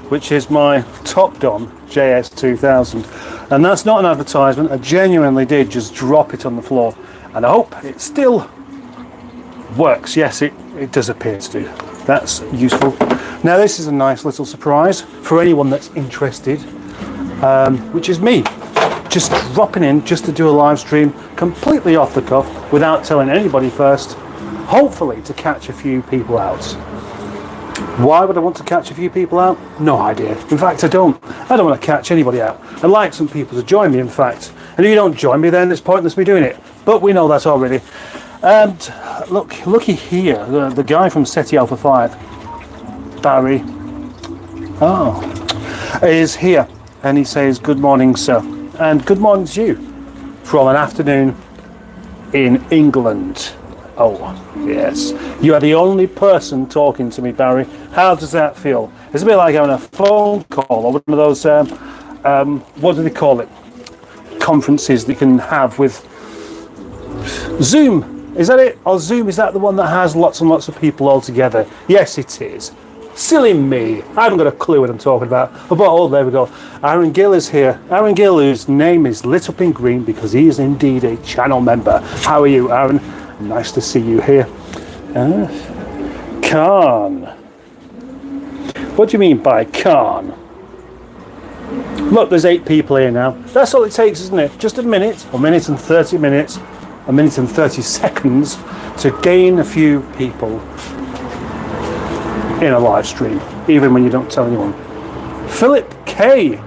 which is my Top Don JS2000. And that's not an advertisement. I genuinely did just drop it on the floor. And I hope it still works. Yes, it does appear to do. That's useful. Now this is a nice little surprise for anyone that's interested, which is me. Just dropping in just to do a live stream completely off the cuff without telling anybody first, hopefully to catch a few people out. Why would I want to catch a few people out? No idea. In fact, I don't want to catch anybody out. I'd like some people to join me, in fact. And if you don't join me, then it's pointless me doing it. But we know that already. And looky here, the guy from SETI Alpha 5, Barry, is here. And he says, good morning, sir. And good morning to you from an afternoon in England. Oh, yes. You are the only person talking to me, Barry. How does that feel? It's a bit like having a phone call or one of those, what do they call it? Conferences that you can have with Zoom. Is that it? Or Zoom, is that the one that has lots and lots of people all together? Yes, it is. Silly me. I haven't got a clue what I'm talking about. But oh, there we go. Aaron Gill is here. Aaron Gill, whose name is lit up in green because he is indeed a channel member. How are you, Aaron? Nice to see you here. Khan. What do you mean by Khan? Look, there's 8 people here now. That's all it takes, isn't it? Just a minute, a minute and 30 minutes, a minute and 30 seconds to gain a few people in a live stream, even when you don't tell anyone. Philip K.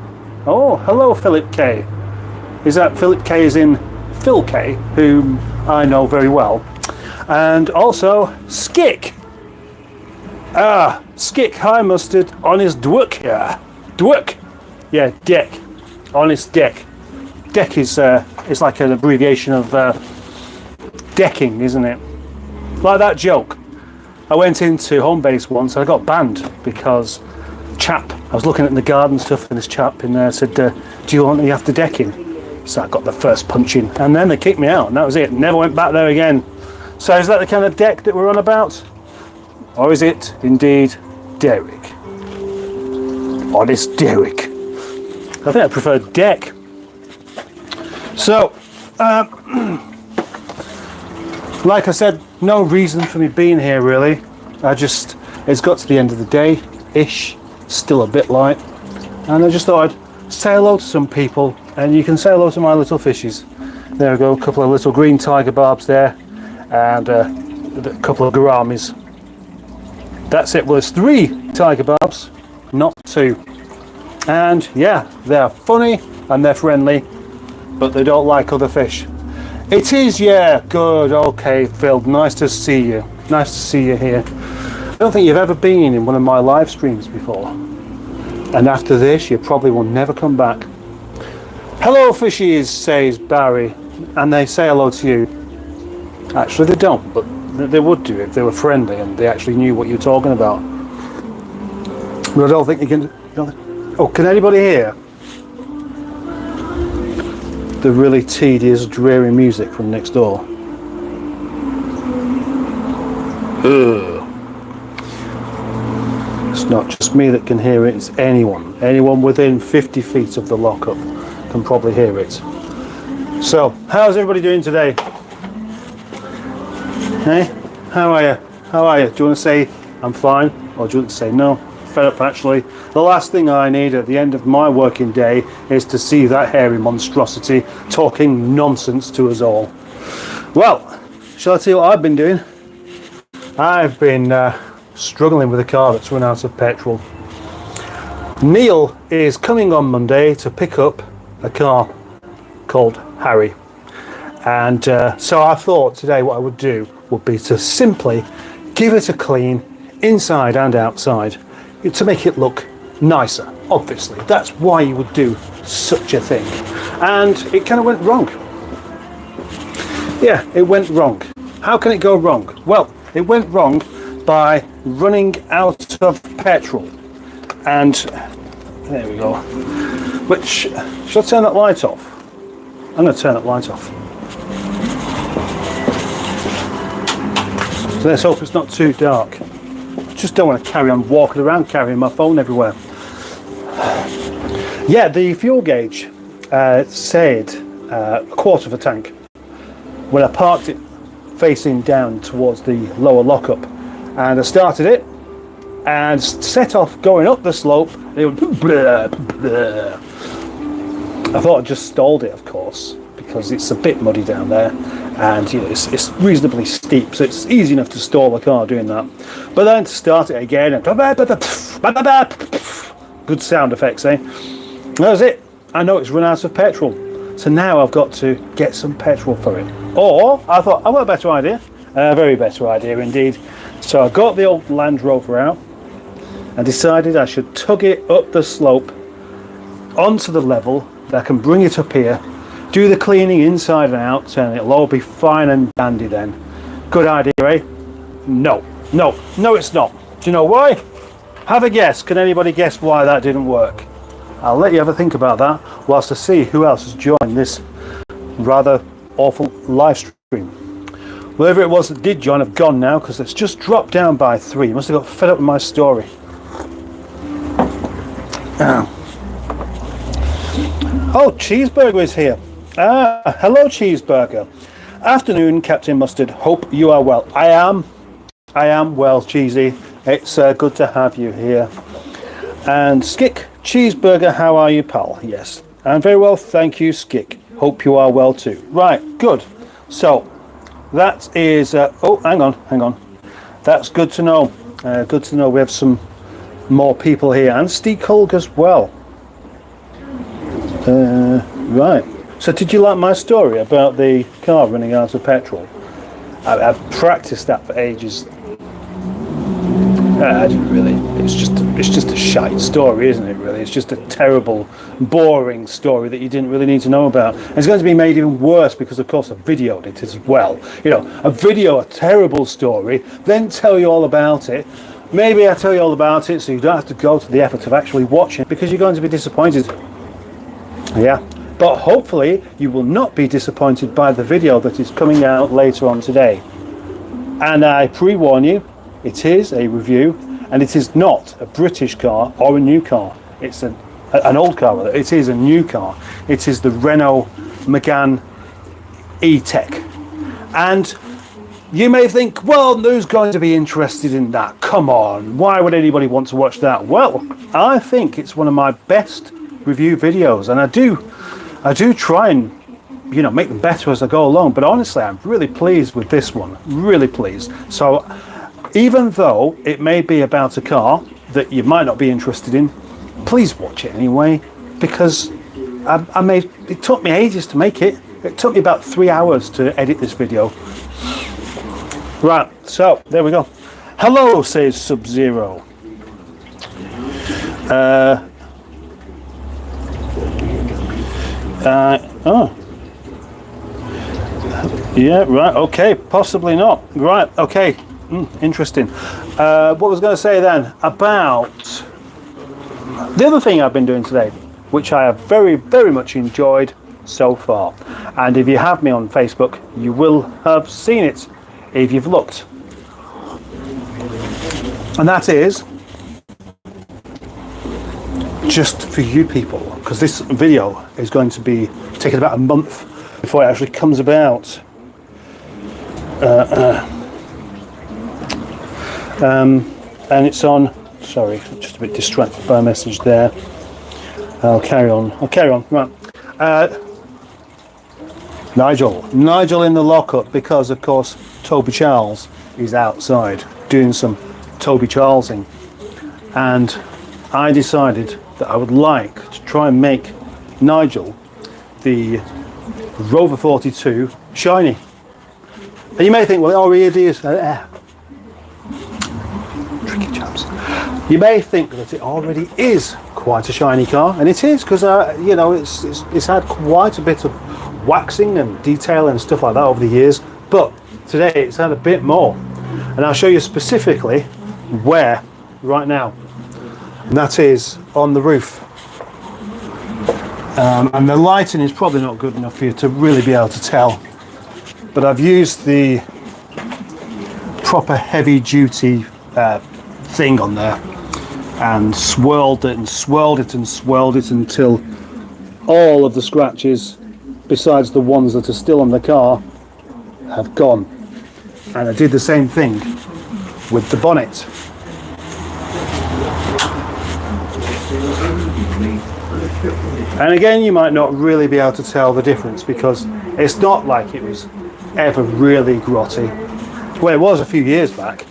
Oh, hello, Philip K. Is that Philip K as in Phil K, whom I know very well. And also Skick. Skick, hi mustard, honest dwork here. Dwork. Yeah, deck. Honest deck. Deck is it's like an abbreviation of decking, isn't it? Like that joke. I went into home base once and I got banned because I was looking at the garden stuff and this chap in there said, do you want the after decking? So I got the first punch in and then they kicked me out and that was it. Never went back there again. So is that the kind of deck that we're on about? Or is it indeed Derek? Honest Derek. I think I prefer deck. So, like I said, no reason for me being here really. It's got to the end of the day-ish, still a bit light. And I just thought I'd say hello to some people and you can say hello to my little fishies. There we go, a couple of little green tiger barbs there and a couple of gouramis. That's it. Well, there's 3 tiger barbs, not 2. And yeah, they're funny and they're friendly, but they don't like other fish. It is, yeah, good, okay, Phil, nice to see you. Nice to see you here. I don't think you've ever been in one of my live streams before. And after this, you probably will never come back. Hello, fishies, says Barry, and they say hello to you. Actually, they don't, but they would do if they were friendly and they actually knew what you're talking about. But I don't think you can... Oh, can anybody hear the really tedious, dreary music from next door? Ugh. It's not just me that can hear it, it's anyone. Anyone within 50 feet of the lockup can probably hear it. So, how's everybody doing today? Hey, how are you? How are you? Do you want to say I'm fine, or do you want to say no? Fed up actually. The last thing I need at the end of my working day is to see that hairy monstrosity talking nonsense to us all. Well, shall I tell you what I've been doing? I've been struggling with a car that's run out of petrol. Neil is coming on Monday to pick up a car called Harry. And so I thought today what I would do would be to simply give it a clean inside and outside to make it look nicer. Obviously, that's why you would do such a thing. And it kind of went wrong. Yeah, it went wrong. How can it go wrong? Well, it went wrong by running out of petrol. And there we go. Which, shall I turn that light off? I'm going to turn that light off. So let's hope it's not too dark. Just don't want to carry on walking around carrying my phone everywhere. Yeah, the fuel gauge said a quarter of a tank. When I parked it facing down towards the lower lockup, and I started it and set off going up the slope, and it went blah, blah. I thought I just stalled it, of course, because it's a bit muddy down there, and you know it's reasonably steep, so it's easy enough to stall the car doing that. But then to start it again, and good sound effects, eh? That was it. I know it's run out of petrol, so now I've got to get some petrol for it. Or I thought I've got a better idea, a very better idea indeed. So I got the old Land Rover out and decided I should tug it up the slope onto the level that I can bring it up here, do the cleaning inside and out, and it'll all be fine and dandy then. Good idea, eh? No, it's not. Do you know why? Have a guess. Can anybody guess why that didn't work? I'll let you have a think about that whilst I see who else has joined this rather awful live stream. Whoever it was that did join have gone now, because it's just dropped down by 3. You must have got fed up with my story. Oh, Cheeseburger is here. Hello, Cheeseburger. Afternoon, Captain Mustard. Hope you are well. I am well, Cheesy. It's good to have you here. And Skick, Cheeseburger, how are you, pal? Yes, I'm very well, thank you, Skick. Hope you are well too. Right, good. So, that is... oh, hang on. That's good to know. Good to know we have some more people here. And Steve Hulk as well. Right. So, did you like my story about the car running out of petrol? I've practiced that for ages. I didn't really. It's just a shite story, isn't it? Really, it's just a terrible, boring story that you didn't really need to know about. And it's going to be made even worse because, of course, I videoed it as well. You know, I video a terrible story, then tell you all about it. Maybe I tell you all about it so you don't have to go to the effort of actually watching it because you're going to be disappointed. Yeah, but hopefully you will not be disappointed by the video that is coming out later on today. And I pre-warn you. It is a review, and it is not a British car or a new car. It's an old car, rather. It is a new car. It is the Renault Megane E-Tech. And you may think, well, who's going to be interested in that? Come on, why would anybody want to watch that? Well, I think it's one of my best review videos, and I do try and, you know, make them better as I go along. But honestly, I'm really pleased with this one. Really pleased. So, even though it may be about a car that you might not be interested in, please watch it anyway, because it took me ages to make it. It took me about 3 hours to edit this video. Right, so there we go. Hello, says Sub-Zero. Oh. Yeah, right, okay, possibly not. Right, okay. Interesting. What was I going to say then about the other thing I've been doing today, which I have very, very much enjoyed so far. And if you have me on Facebook, you will have seen it if you've looked. And that is just for you people, because this video is going to be taking about a month before it actually comes about. And it's on. Sorry, just a bit distracted by a message there. I'll carry on. Right. Nigel in the lockup because, of course, Toby Charles is outside doing some Toby Charlesing, and I decided that I would like to try and make Nigel the Rover 42 shiny. And you may think, well, it already is. Tricky chaps. You may think that it already is quite a shiny car, and it is, because you know, it's had quite a bit of waxing and detail and stuff like that over the years. But today it's had a bit more, and I'll show you specifically where right now. And that is on the roof. And the lighting is probably not good enough for you to really be able to tell, but I've used the proper heavy duty thing on there, and swirled it and swirled it and swirled it until all of the scratches, besides the ones that are still on the car, have gone. And I did the same thing with the bonnet. And again, you might not really be able to tell the difference because it's not like it was ever really grotty. Well, it was a few years back.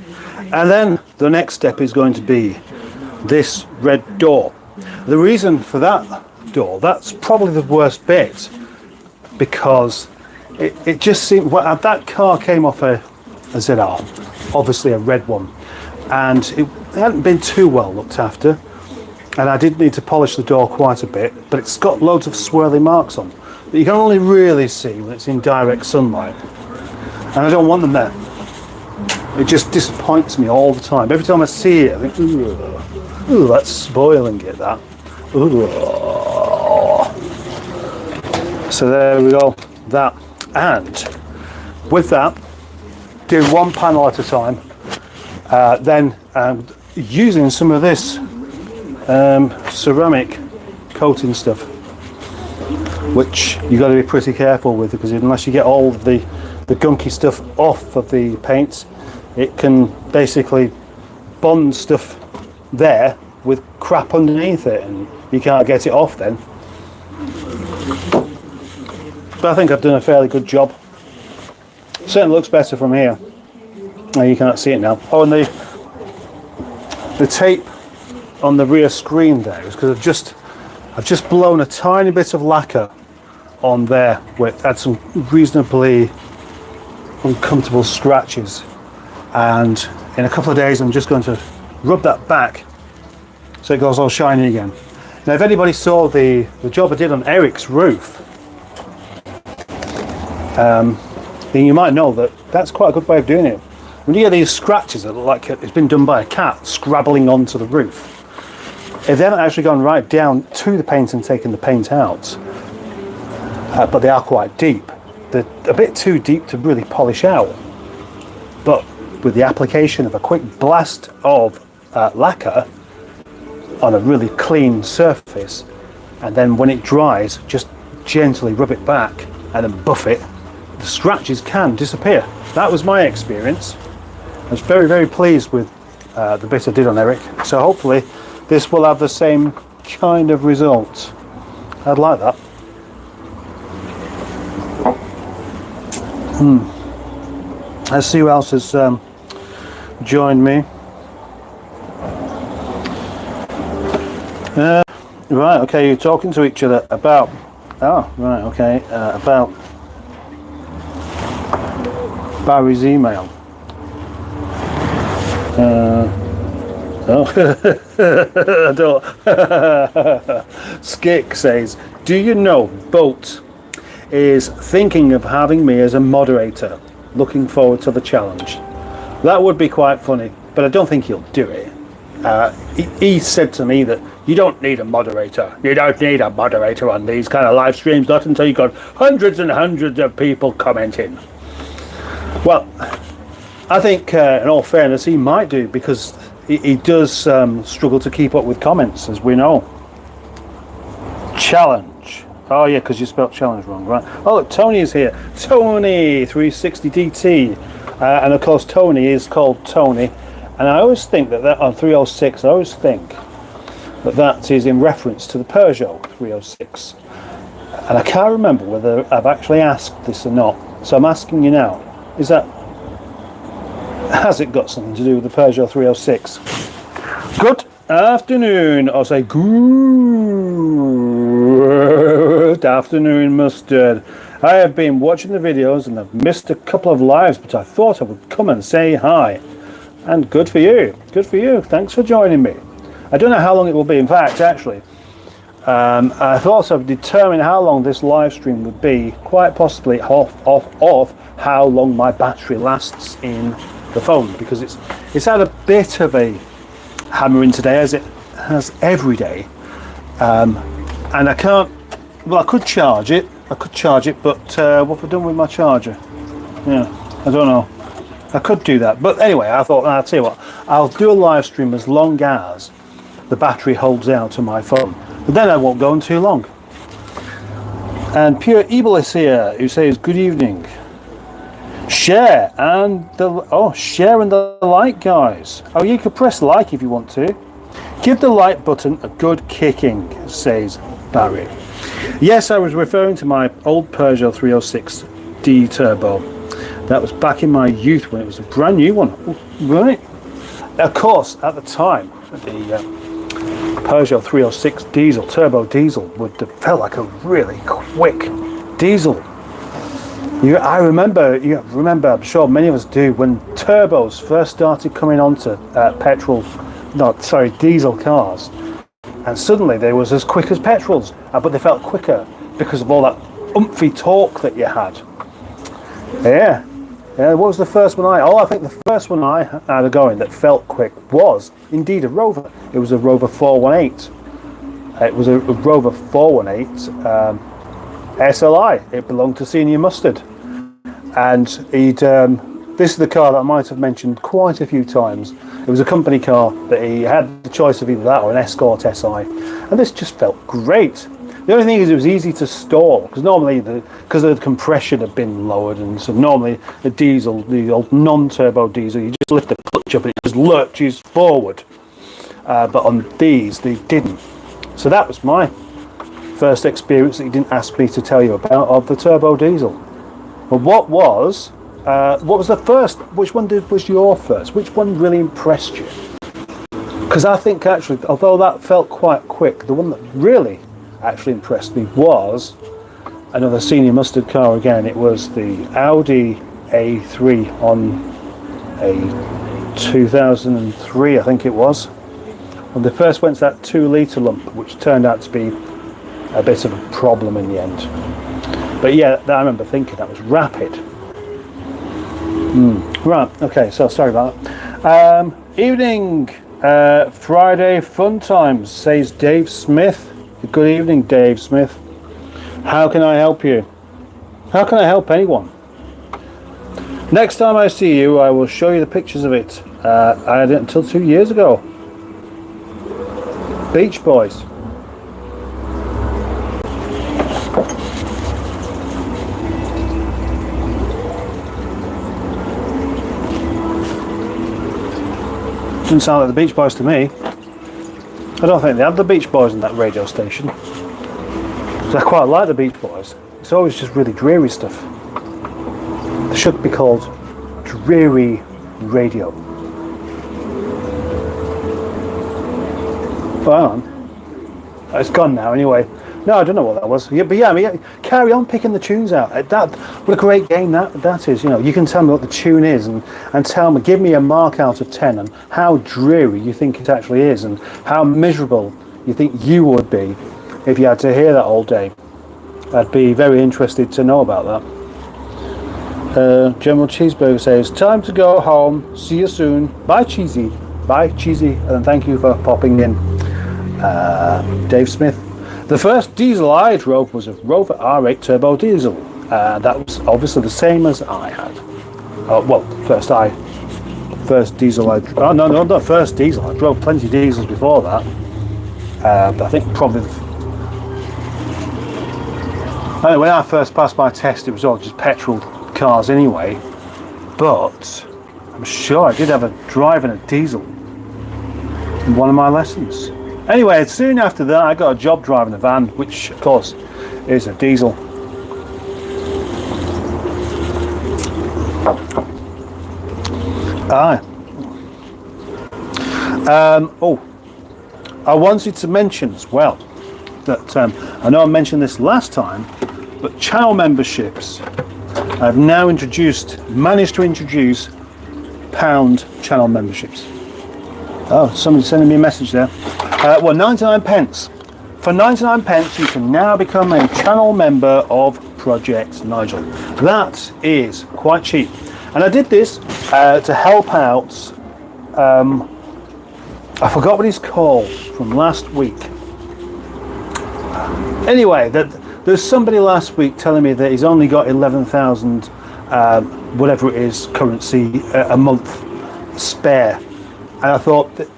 And then the next step is going to be this red door. The reason for that door, that's probably the worst bit, because it just seemed, well, that car came off a ZR, obviously a red one, and it hadn't been too well looked after, and I did need to polish the door quite a bit, but it's got loads of swirly marks on that you can only really see when it's in direct sunlight, and I don't want them there. It just disappoints me all the time. Every time I see it, I think, ooh, that's spoiling it, that. Ooh. So there we go, that. And with that, do one panel at a time, then using some of this ceramic coating stuff, which you got to be pretty careful with, because unless you get all of the gunky stuff off of the paints, it can basically bond stuff there with crap underneath it, and you can't get it off then. But I think I've done a fairly good job. Certainly looks better from here. Oh, you can't see it now. Oh, and the tape on the rear screen there is because I've just blown a tiny bit of lacquer on there where it had some reasonably uncomfortable scratches, and in a couple of days I'm just going to rub that back so it goes all shiny again. Now, if anybody saw the job I did on Eric's roof, then you might know that that's quite a good way of doing it. When you get these scratches that look like it's been done by a cat scrabbling onto the roof, if they haven't actually gone right down to the paint and taken the paint out, but they are quite deep, they're a bit too deep to really polish out. But with the application of a quick blast of lacquer on a really clean surface, and then when it dries, just gently rub it back and then buff it, the scratches can disappear. That was my experience. I was very, very pleased with the bit I did on Eric, so hopefully this will have the same kind of result. I'd like that. Let's see who else has joined me. Right, okay, you're talking to each other about, about Barry's email. I don't. Skick says, do you know Bolt is thinking of having me as a moderator? Looking forward to the challenge. That would be quite funny, but I don't think he'll do it. He said to me that you don't need a moderator. You don't need a moderator on these kind of live streams, not until you've got hundreds and hundreds of people commenting. Well, I think in all fairness he might do, because he does struggle to keep up with comments, as we know. Challenge. Oh yeah, because you spelled challenge wrong, right? Oh look, Tony is here. Tony 360DT, and of course Tony is called Tony, and I always think that on 306, I always think that is in reference to the Peugeot 306, and I can't remember whether I've actually asked this or not, so I'm asking you now. Has it got something to do with the Peugeot 306? Good afternoon, or say good afternoon, Mustard. I have been watching the videos and I've missed a couple of lives, but I thought I would come and say hi. And good for you. Good for you. Thanks for joining me. I don't know how long it will be. In fact, actually, I thought I'd determine how long this live stream would be, quite possibly off how long my battery lasts in the phone, because it's had a bit of a hammering today, as it has every day, and I can't. Well, I could charge it, but what have I done with my charger? Yeah, I don't know. I could do that, but anyway, I thought, I'll tell you what, I'll do a live stream as long as the battery holds out on my phone. But then I won't go on too long. And Pure Evil is here, who says, good evening. Share and the like, guys. Oh, you could press like if you want to. Give the like button a good kicking, says Barry. Yes, I was referring to my old Peugeot 306D Turbo. That was back in my youth when it was a brand new one. Right. Of course, at the time, the Peugeot 306 diesel, turbo diesel, would have felt like a really quick diesel. I remember, I'm sure many of us do, when turbos first started coming onto diesel cars, and suddenly they was as quick as petrols, but they felt quicker because of all that umphy torque that you had. Yeah, what was the first one I think the first one I had going that felt quick was indeed a Rover. It was a Rover 418. It was a Rover 418 SLI. It belonged to Senior Mustard, and this is the car that I might have mentioned quite a few times. It was a company car that he had the choice of either that or an Escort SI, and this just felt great. The only thing is it was easy to store, because normally because the compression had been lowered, and so normally the diesel, the old non-turbo diesel, you just lift the clutch up and it just lurches forward. But on these, they didn't. So that was my first experience that you didn't ask me to tell you about of the turbo diesel. But what was the first? Which one was your first? Which one really impressed you? Because I think actually, although that felt quite quick, the one that really actually impressed me was another Senior Mustard car again. It was the Audi A3 on a 2003, I think it was. When they first went to that 2-litre lump, which turned out to be a bit of a problem in the end. But yeah, I remember thinking that was rapid. Right, okay, so sorry about that. Evening, Friday fun times, says Dave Smith. Good evening, Dave Smith. How can I help you? How can I help anyone? Next time I see you, I will show you the pictures of it. I had it until 2 years ago. Beach Boys. Doesn't sound like the Beach Boys to me. I don't think they have the Beach Boys on that radio station. So I quite like the Beach Boys. It's always just really dreary stuff. They should be called Dreary Radio. Oh, hang on. It's gone now anyway. No, I don't know what that was. Yeah, but yeah, I mean, carry on picking the tunes out. What a great game that is. You know, you can tell me what the tune is and tell me, give me a mark out of 10 and how dreary you think it actually is and how miserable you think you would be if you had to hear that all day. I'd be very interested to know about that. General Cheeseburger says, time to go home. See you soon. Bye, Cheesy. Bye, Cheesy. And thank you for popping in. Dave Smith. The first diesel I drove was a Rover R8 turbo diesel. That was obviously the same as I had. First diesel I drove. Oh, no, not first diesel. I drove plenty of diesels before that. But I think probably... Anyway, when I first passed my test, it was all just petrol cars anyway. But I'm sure I did have a driving a diesel in one of my lessons. Anyway, soon after that, I got a job driving a van, which, of course, is a diesel. I wanted to mention as well that I know I mentioned this last time, but channel memberships. I've now managed to introduce pound channel memberships. Oh, somebody's sending me a message there. 99 pence. For 99 pence, you can now become a channel member of Project Nigel. That is quite cheap. And I did this to help out, I forgot what he's called from last week. Anyway, there's somebody last week telling me that he's only got 11,000, whatever it is, currency a month spare. And I thought that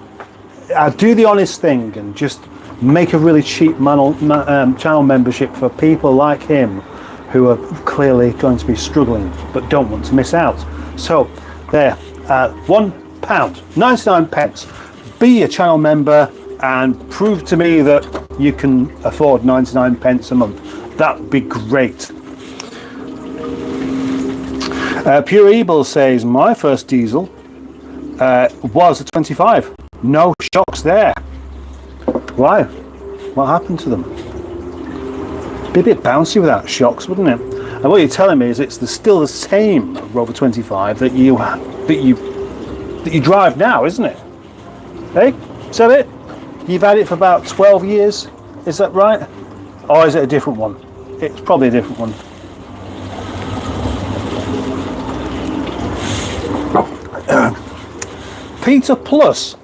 I'd do the honest thing and just make a really cheap channel membership for people like him who are clearly going to be struggling but don't want to miss out. So there, £1.99. Be a channel member and prove to me that you can afford 99 pence a month. That would be great. Pure Evil says, my first diesel was a 25. No shocks there. Why? What happened to them? Be a bit bouncy without shocks, wouldn't it? And what you're telling me is it's still the same Rover 25 that you drive now, isn't it? Hey, is that it? You've had it for about 12 years, is that right? Or is it a different one? It's probably a different one. Peter Plus.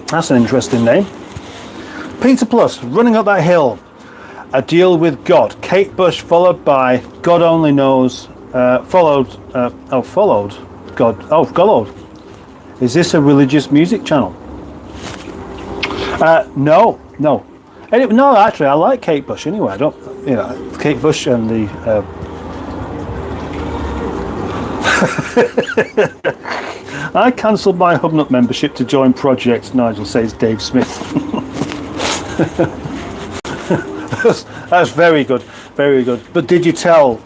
That's an interesting name. Peter Plus, running up that hill. A deal with God. Kate Bush followed by God Only Knows. Followed. God. Is this a religious music channel? No. Anyway, no, actually, I like Kate Bush anyway. I don't, Kate Bush and the. I cancelled my Hubnut membership to join Project, Nigel says Dave Smith. That's very good, very good. But did you tell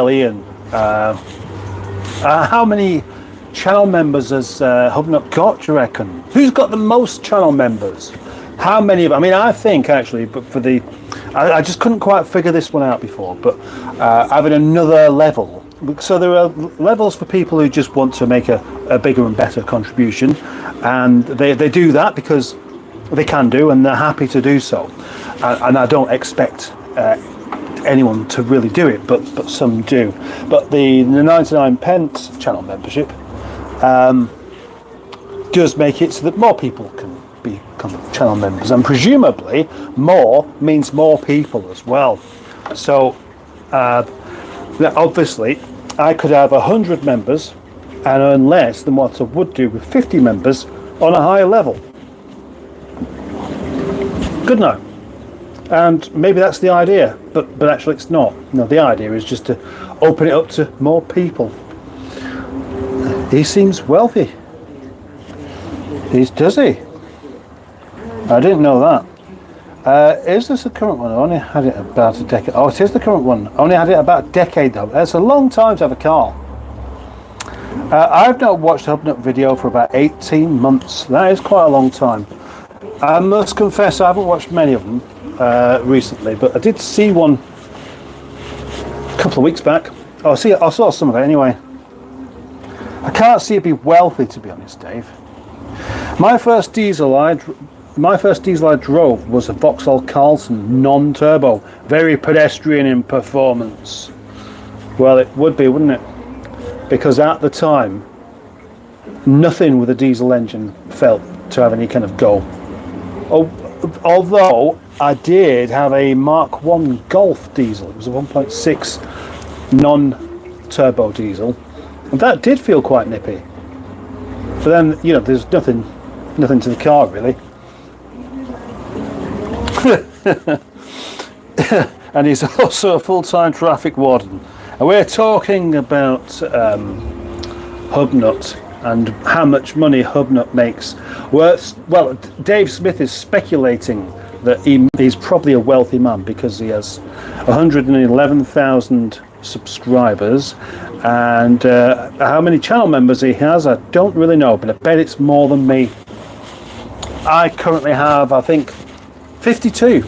Ian how many channel members has Hubnut got, do you reckon? Who's got the most channel members? How many of them? I mean, I think actually, but for the, I just couldn't quite figure this one out before, but having another level. So there are levels for people who just want to make a bigger and better contribution, and they do that because they can do, and they're happy to do so. And I don't expect anyone to really do it, but some do. But the 99 pence channel membership does make it so that more people can become channel members, and presumably more means more people as well. So obviously I could have 100 members and earn less than what I would do with 50 members on a higher level. Good now. And maybe that's the idea, but actually it's not. No, the idea is just to open it up to more people. He seems wealthy. Does he? I didn't know that. Is this the current one? I only had it about a decade. Oh, it is the current one. I only had it about a decade though. That's a long time to have a car. I've not watched a Hubnut video for about 18 months. That is quite a long time. I must confess I haven't watched many of them recently, but I did see one a couple of weeks back. I saw some of it anyway. I can't see it be wealthy, to be honest, Dave. My first diesel I drove was a Vauxhall Carlton non-turbo, very pedestrian in performance. Well, it would be, wouldn't it? Because at the time, nothing with a diesel engine felt to have any kind of go. Although I did have a Mark 1 Golf diesel. It was a 1.6 non-turbo diesel, and that did feel quite nippy. But then, there's nothing to the car really. And he's also a full-time traffic warden. And we're talking about Hubnut and how much money Hubnut makes. Well, Dave Smith is speculating that he's probably a wealthy man because he has 111,000 subscribers, and how many channel members he has, I don't really know, but I bet it's more than me. I currently have, I think, 52.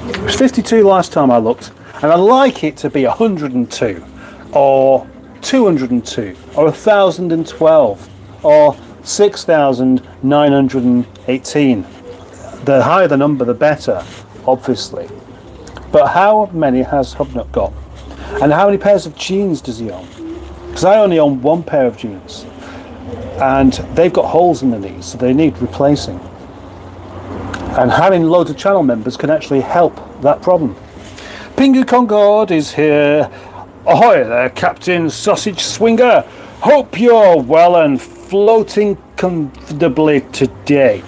It was 52 last time I looked, and I'd like it to be 102 or 202 or 1,012 or 6,918. The higher the number, the better, obviously. But how many has Hubnut got? And how many pairs of jeans does he own? Because I only own one pair of jeans, and they've got holes in the knees, so they need replacing. And having loads of channel members can actually help that problem. Pingu Concord is here. Ahoy there, Captain Sausage Swinger. Hope you're well and floating comfortably today?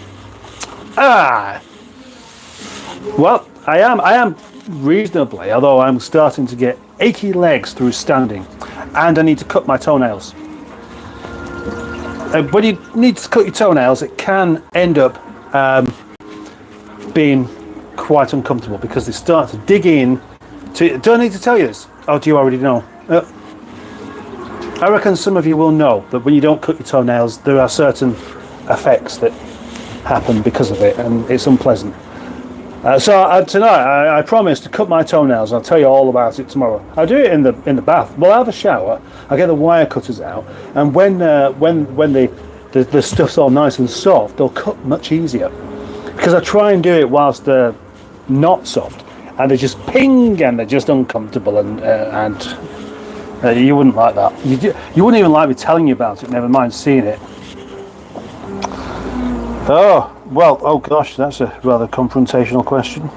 Well, I am reasonably, although I'm starting to get achy legs through standing, and I need to cut my toenails. When you need to cut your toenails, it can end up being quite uncomfortable because they start to dig in. Do I need to tell you this? Oh, do you already know? I reckon some of you will know that when you don't cut your toenails, there are certain effects that happen because of it, and it's unpleasant. So tonight, I promise to cut my toenails. I'll tell you all about it tomorrow. I'll do it in the bath. Well, I'll have a shower. I'll get the wire cutters out, and when the stuff's all nice and soft, they'll cut much easier. Because I try and do it whilst they're not soft, and they just ping, and they're just uncomfortable, and you wouldn't like that. You wouldn't even like me telling you about it. Never mind seeing it. Oh gosh, that's a rather confrontational question.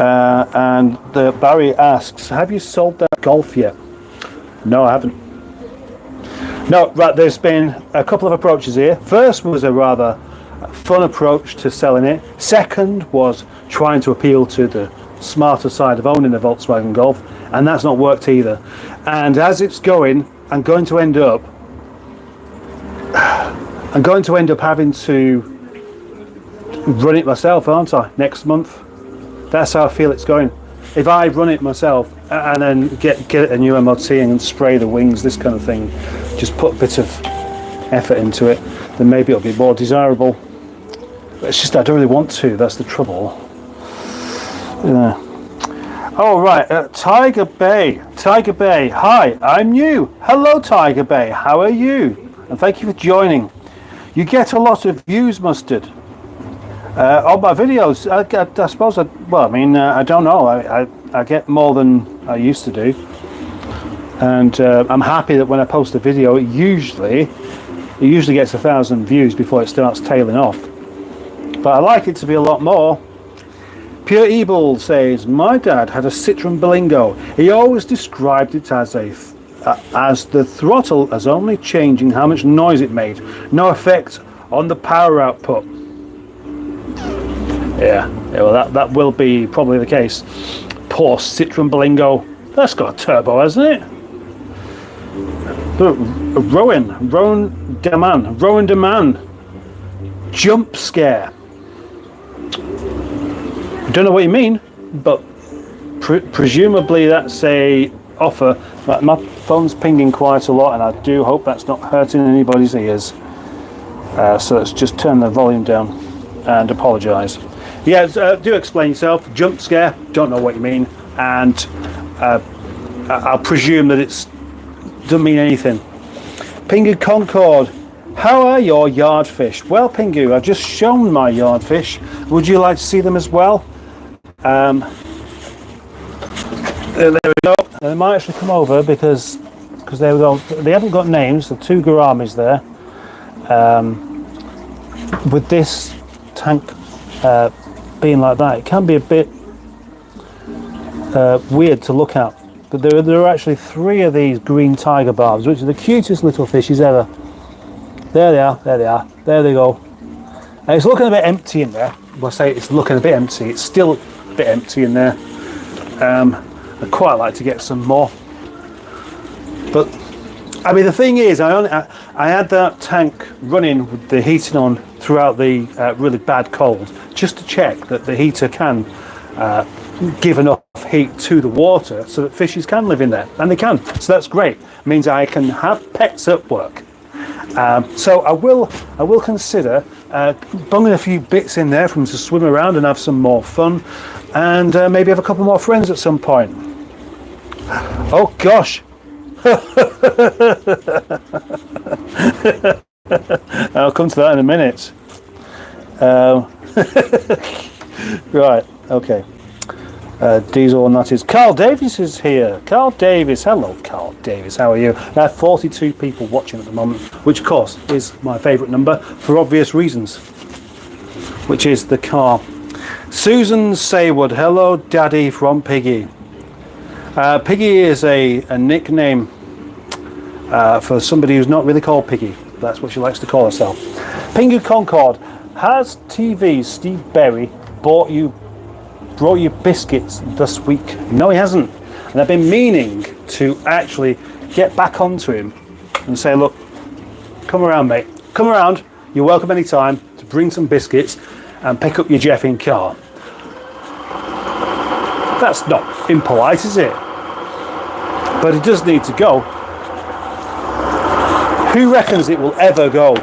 And Barry asks, have you sold that golf yet? No, I haven't. No, right, there's been a couple of approaches here. First was a rather fun approach to selling it. Second was trying to appeal to the smarter side of owning a Volkswagen Golf, and that's not worked either. And as it's going, I'm going to end up having to run it myself, aren't I, next month? That's how I feel it's going. If I run it myself and then get a new MOT and spray the wings, this kind of thing, just put a bit of effort into it, then maybe it'll be more desirable. But it's just I don't really want to, that's the trouble. Yeah. Oh right, Tiger Bay, hi, I'm new. Hello Tiger Bay, how are you? And thank you for joining. You get a lot of views, Mustard. On my videos, I suppose, I don't know. I get more than I used to do. And I'm happy that when I post a video, it usually gets 1,000 views before it starts tailing off. But I like it to be a lot more. Pure Evil says, my dad had a Citroen Berlingo. He always described it as the throttle as only changing how much noise it made. No effect on the power output. Yeah, well that will be probably the case. Poor Citroen Berlingo. That's got a turbo, hasn't it? Rowan Deman. Jump scare. Don't know what you mean, but presumably that's a offer. My phone's pinging quite a lot, and I do hope that's not hurting anybody's ears. So let's just turn the volume down and apologise. Yeah, do explain yourself. Jump scare, don't know what you mean, and I'll presume that it doesn't mean anything. Pingu Concord, how are your yard fish? Well, Pingu, I've just shown my yard fish. Would you like to see them as well? There we go. They might actually come over because there we go. They haven't got names. The two gouramis there. With this tank being like that, it can be a bit weird to look at. But there are actually 3 of these green tiger barbs, which are the cutest little fishes ever. There they are. There they go. It's looking a bit empty in there. Well, I say it's looking a bit empty. It's still a bit empty in there. I'd quite like to get some more. But I mean, the thing is, I had that tank running with the heating on throughout the really bad cold, just to check that the heater can give enough heat to the water so that fishes can live in there, and they can. So that's great. It means I can have pets at work. So I will consider bunging a few bits in there for them to swim around and have some more fun, and maybe have a couple more friends at some point. Oh gosh. I'll come to that in a minute. Right, okay. Diesel, and that is Carl Davis is here. Carl Davis, hello Carl Davis, how are you? I have 42 people watching at the moment, which of course is my favourite number for obvious reasons, which is the car. Susan Saywood, hello Daddy from Piggy. Piggy is a nickname for somebody who's not really called Piggy. That's what she likes to call herself. Pingu Concord. Has TV Steve Berry brought you biscuits this week? No, he hasn't. And I've been meaning to actually get back onto him and say, look, come around, mate. Come around. You're welcome anytime to bring some biscuits and pick up your Jeffing car. That's not impolite, is it? But it does need to go. Who reckons it will ever go?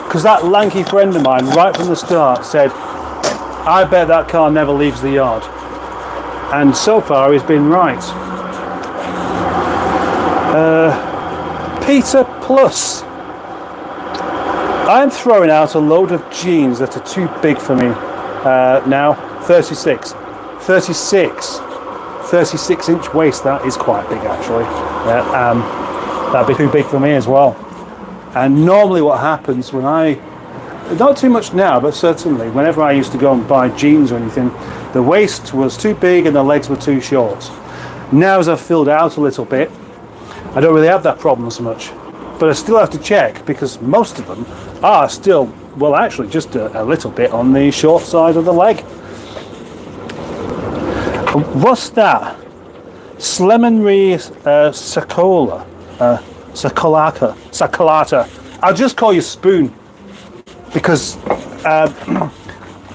Because that lanky friend of mine, right from the start, said, I bet that car never leaves the yard. And so far, he's been right. Peter Plus. I'm throwing out a load of jeans that are too big for me now. 36 inch waist. That is quite big, actually. That'd be too big for me as well. And normally what happens when not too much now, but certainly whenever I used to go and buy jeans or anything, the waist was too big and the legs were too short. Now as I've filled out a little bit, I don't really have that problem so much. But I still have to check, because most of them are still, well, actually just a little bit on the short side of the leg. What's that? Slemonry Sacolata. I'll just call you Spoon, because I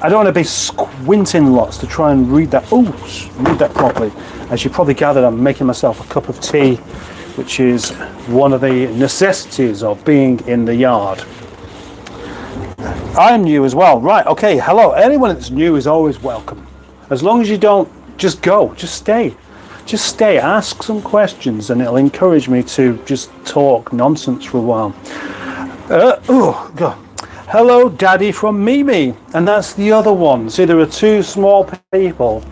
don't want to be squinting lots to try and read that. Read that properly. As you probably gathered, I'm making myself a cup of tea, which is one of the necessities of being in the yard. I'm new as well. Right, okay, hello. Anyone that's new is always welcome. As long as you don't just go, just stay. Just stay, ask some questions, and it'll encourage me to just talk nonsense for a while. Hello, Daddy from Mimi. And that's the other one. See, there are two small people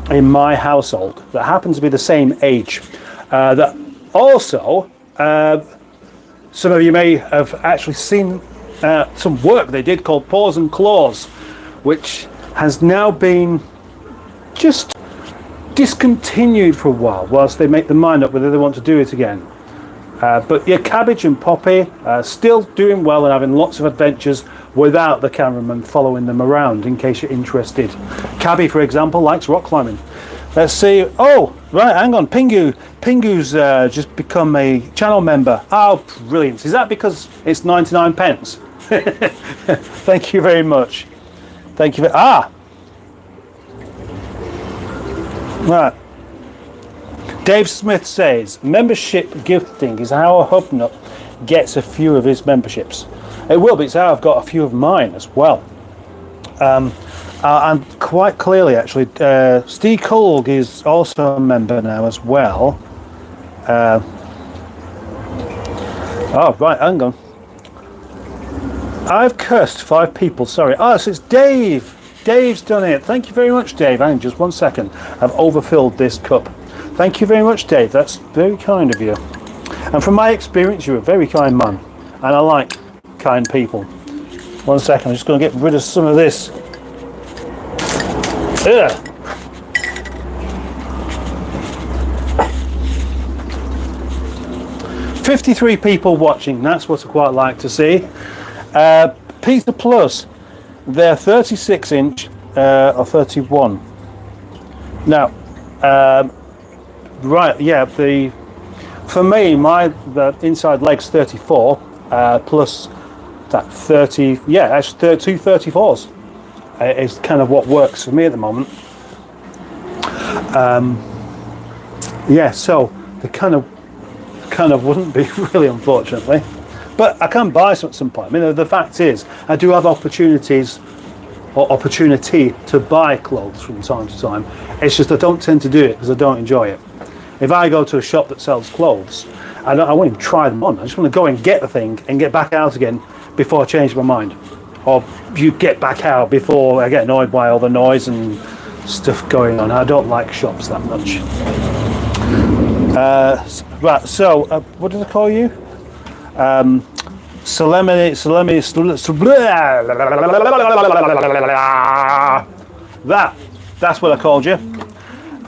in my household that happen to be the same age. That also, some of you may have actually seen some work they did called Paws and Claws, which has now been just discontinued for a while whilst they make their mind up whether they want to do it again. But yeah, Cabbage and Poppy still doing well and having lots of adventures without the cameraman following them around, in case you're interested. Cabby, for example, likes rock climbing. Let's see. Oh, right, hang on. Pingu's just become a channel member. Oh, brilliant. Is that because it's 99 pence? Thank you very much. Thank you. Right. Dave Smith says, membership gifting is how a Hubnut gets a few of his memberships. It will be, it's how I've got a few of mine as well. And quite clearly, actually, Steve Kolg is also a member now as well. Oh, right, hang on. I've cursed 5 people, sorry. Oh, so it's Dave. Dave's done it. Thank you very much, Dave. Hang on just 1 second. I've overfilled this cup. Thank you very much, Dave. That's very kind of you. And from my experience, you're a very kind man. And I like kind people. 1 second, I'm just going to get rid of some of this. Ugh. $53 people watching. That's what I quite like to see. Peter Plus. They're 36 inch or 31. Now, right, yeah, for me, the inside leg's 34 plus that 30. Yeah, actually, 2 34s is kind of what works for me at the moment. Yeah, so they kind of wouldn't be really, unfortunately. But I can buy some at some point. I mean, the fact is, I do have opportunity to buy clothes from time to time. It's just I don't tend to do it because I don't enjoy it. If I go to a shop that sells clothes, I won't even try them on. I just want to go and get the thing and get back out again before I change my mind. Or you get back out before I get annoyed by all the noise and stuff going on. I don't like shops that much. Right, so what did I call you? That's what I called you,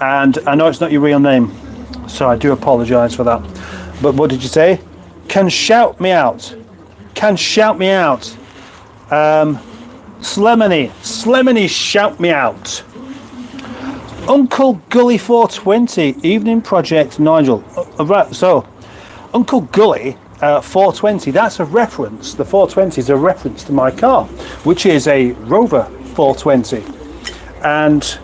and I know it's not your real name, so I do apologise for that. But what did you say? Can shout me out. Can shout me out. Slemony, shout me out. Uncle Gully 420, evening project, Nigel. Right, so Uncle Gully 420, that's a reference. The 420 is a reference to my car, which is a Rover 420. And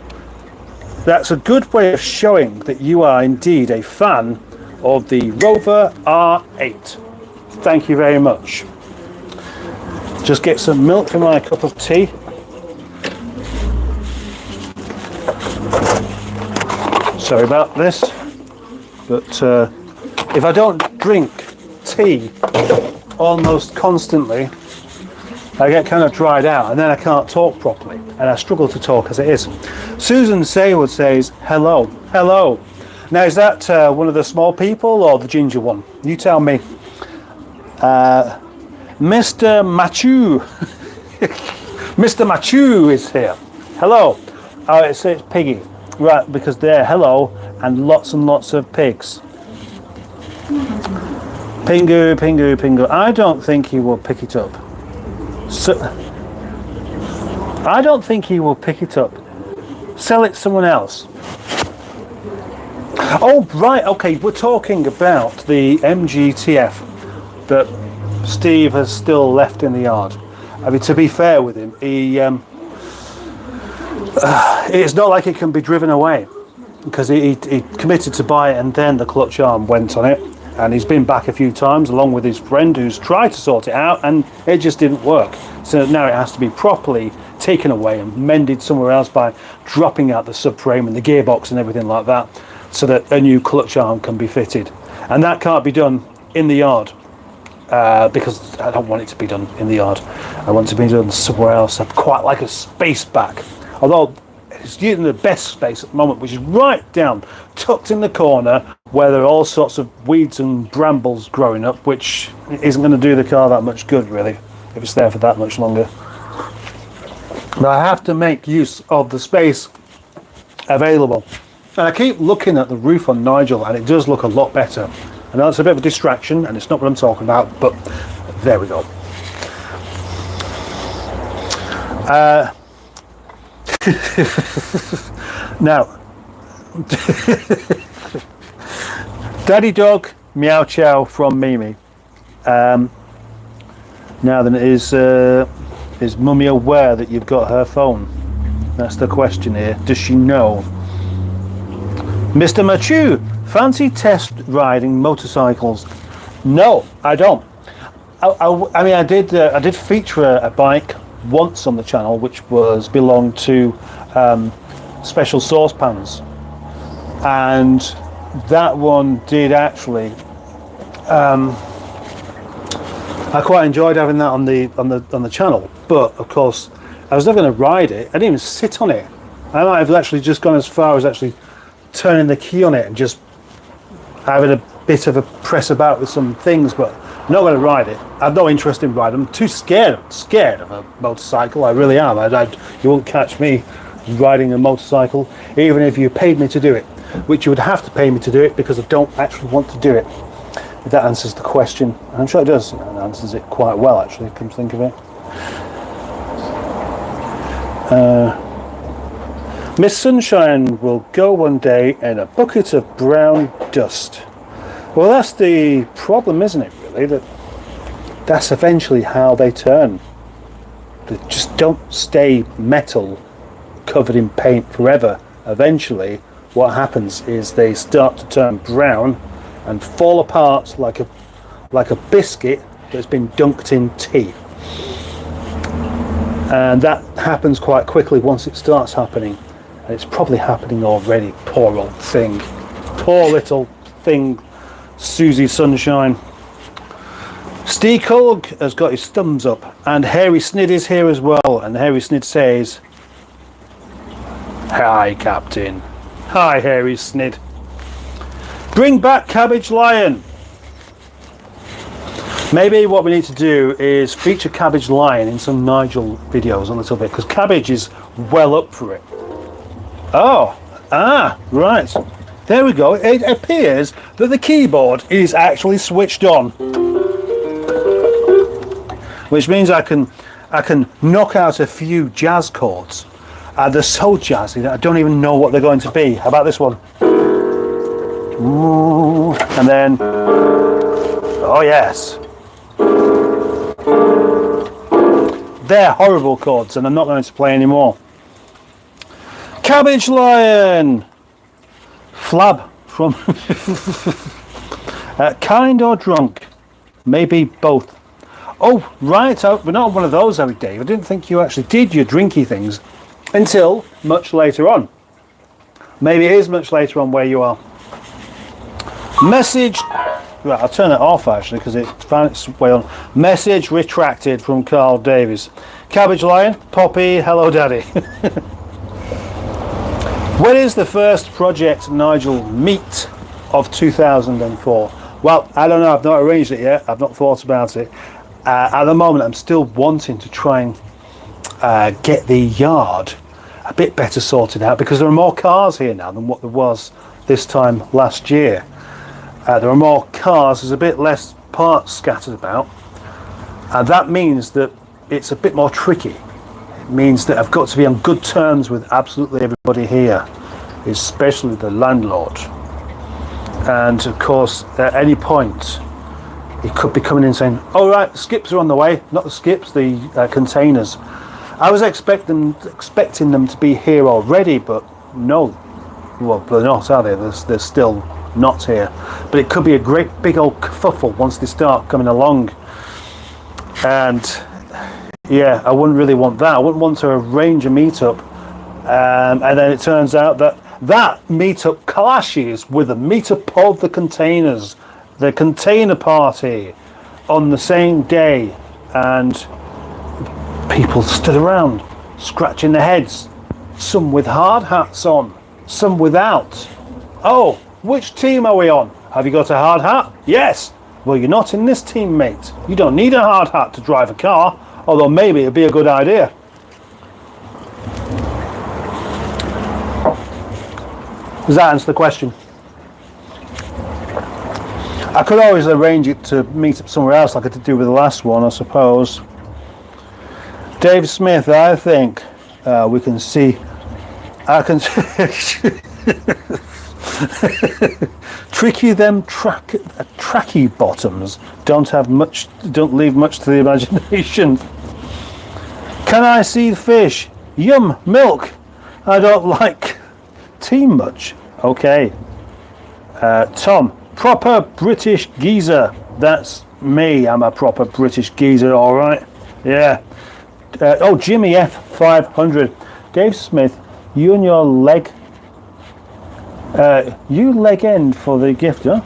that's a good way of showing that you are indeed a fan of the Rover R8. Thank you very much. Just get some milk for my cup of tea. Sorry about this, but if I don't drink tea almost constantly, I get kind of dried out and then I can't talk properly, and I struggle to talk as it is. Susan Saywood says, hello, hello. Now, is that one of the small people or the ginger one? You tell me. Mr. Machu. Mr. Machu is here. Hello. Oh, it's Piggy. Right, because they're hello and lots of pigs. Pingu, Pingu, Pingu. I don't think he will pick it up. So, I don't think he will pick it up. Sell it to someone else. Oh, right, okay, we're talking about the MGTF that Steve has still left in the yard. I mean, to be fair with him, it's not like it can be driven away, because he committed to buy it and then the clutch arm went on it, and he's been back a few times along with his friend who's tried to sort it out and it just didn't work. So now it has to be properly taken away and mended somewhere else by dropping out the subframe and the gearbox and everything like that, so that a new clutch arm can be fitted. And that can't be done in the yard, because I don't want it to be done in the yard. I want it to be done somewhere else. I'd quite like a space back, although it's using the best space at the moment, which is right down tucked in the corner where there are all sorts of weeds and brambles growing up, which isn't going to do the car that much good really if it's there for that much longer. But I have to make use of the space available. And I keep looking at the roof on Nigel and it does look a lot better. I know it's a bit of a distraction and it's not what I'm talking about, but there we go. Now, Daddy Dog Meow Chow from Mimi. Now then, is Mummy aware that you've got her phone? That's the question here. Does she know? Mr. Machu, fancy test riding motorcycles? No, I don't. I mean, I did feature a bike once on the channel, which belonged to special saucepans, and that one did actually. I quite enjoyed having that on the channel, but of course, I was never going to ride it. I didn't even sit on it. I might have actually just gone as far as actually turning the key on it and just having a bit of a press about with some things, but I'm not going to ride it. I have no interest in riding. I'm too scared of a motorcycle. I really am. You won't catch me riding a motorcycle, even if you paid me to do it, which you would have to pay me to do it because I don't actually want to do it. If that answers the question. I'm sure it does. It answers it quite well, actually, come to think of it. Miss Sunshine will go one day in a bucket of brown dust. Well, that's the problem, isn't it, really? That's eventually how they turn. They just don't stay metal covered in paint forever. Eventually, what happens is they start to turn brown and fall apart like a biscuit that's been dunked in tea. And that happens quite quickly once it starts happening. And it's probably happening already. Poor old thing. Poor little thing, Susie Sunshine. Steve Culg has got his thumbs up, and Hairy Snid is here as well. And Hairy Snid says, "Hi, Captain." Hi, Hairy Snid. Bring back Cabbage Lion. Maybe what we need to do is feature Cabbage Lion in some Nigel videos a little bit, because Cabbage is well up for it. Oh, right. There we go. It appears that the keyboard is actually switched on, which means I can knock out a few jazz chords. They're so jazzy that I don't even know what they're going to be. How about this one? Ooh, and then, oh yes. They're horrible chords and I'm not going to play anymore. Cabbage Lion. Flab from kind or drunk? Maybe both. Oh, right. We're not one of those, are we, Dave? I didn't think you actually did your drinky things until much later on. Maybe it is much later on where you are. Message. Right, I'll turn it off actually because it found its way on. Message retracted from Carl Davies. Cabbage Lion, Poppy, hello daddy. When is the first Project Nigel meet of 2004? Well, I don't know. I've not arranged it yet. I've not thought about it. At the moment, I'm still wanting to try and get the yard a bit better sorted out because there are more cars here now than what there was this time last year. There are more cars. There's a bit less parts scattered about. And that means that it's a bit more tricky. It means that I've got to be on good terms with absolutely everybody here, especially the landlord. And of course, at any point, he could be coming in saying, "Oh right, the skips are on the way." Not the skips, the containers. I was expecting them to be here already, but no. Well, they're not, are they? They're still not here. But it could be a great big old kerfuffle once they start coming along. And yeah, I wouldn't really want that. I wouldn't want to arrange a meetup, and then it turns out that meetup clashes with the meetup of the containers, the container party, on the same day, and people stood around scratching their heads, some with hard hats on, some without. Oh, which team are we on? Have you got a hard hat? Yes. Well, you're not in this team, mate. You don't need a hard hat to drive a car. Although maybe it'd be a good idea. Does that answer the question? I could always arrange it to meet up somewhere else like I did do with the last one, I suppose. Dave Smith, I think we can see. I can tricky them tracky bottoms don't leave much to the imagination. Can I see the fish? Yum, milk. I don't like tea much. Okay. Tom, proper British geezer. That's me. I'm a proper British geezer, all right. Yeah. Oh, Jimmy F500. Dave Smith, you and your leg. You leg end for the gift, huh?